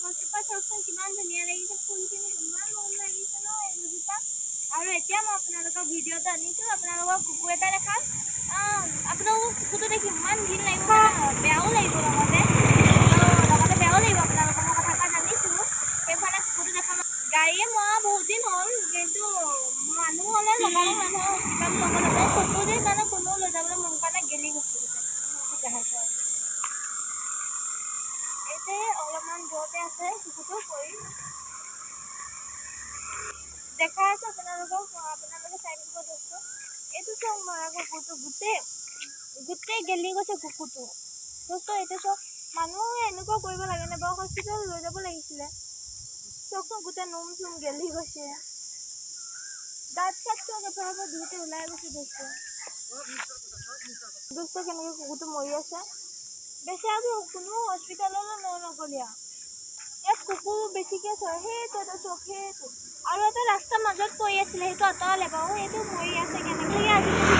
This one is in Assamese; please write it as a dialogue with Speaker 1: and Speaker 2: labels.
Speaker 1: গছজোপা চাওকচোন কিমান ধুনীয়া লাগিছে, ফুলখিনি ইমান মৰম লাগিছে ন এইজোপা। আৰু এতিয়া মই আপোনালোকৰ ভিডিঅ'টো আনিছোঁ, আপোনালোকক কুকুৰ এটা দেখাম। আপোনালোকক কুকুৰটো দেখি ইমান ঘিণ লাগিব, বেয়াও লাগিব লগতে বেয়াও লাগিব। আপোনালোকৰ মই কথা জানিছোঁ, সেইকাৰণে কুকুৰটো দেখাম। গাড়ীয়ে মৰা বহুত দিন হ'ল, কিন্তু মানুহ হ'লে লগাব মানুহৰ কিবা ল'ব লাগে। কুকুৰটোৰ কাৰণে কোনেও লৈ যাবলৈ মোৰ কাৰণে গেলি গৈছে। এতিয়া অলপমান দূৰতে আছে কুকুৰটো পৰি দেখাই আছোঁ আপোনালোকে চাই থাকিব দোস্ত। এইটো চাওক মৰা কুকুৰটো গোটেই গেলি গৈছে কুকুৰটো দোস্ত। এইটো চাওক, মানুহে এনেকুৱা কৰিব লাগে নে বাৰু? হস্পিটেল লৈ যাব লাগিছিলে। চাওকচোন গোটেই নোম চোম গেলি গৈছে, দাঁত চাত চব এফালৰ পৰা ধুতে ওলাই গৈছে দোস্ত কেনেকৈ কুকুৰটো মৰি আছে। বেচেৰাটো কোনো হস্পিটেললৈ নগ'লে। ইয়াত কুকুৰ বেছিকৈ চৰে, সেইটো আৰু এটা ৰাস্তাৰ মাজত পৰি আছিলে, সেইটো আঁতৰালে বাৰু। সেইটো মৰি আছে কেনেকৈ আজিকালি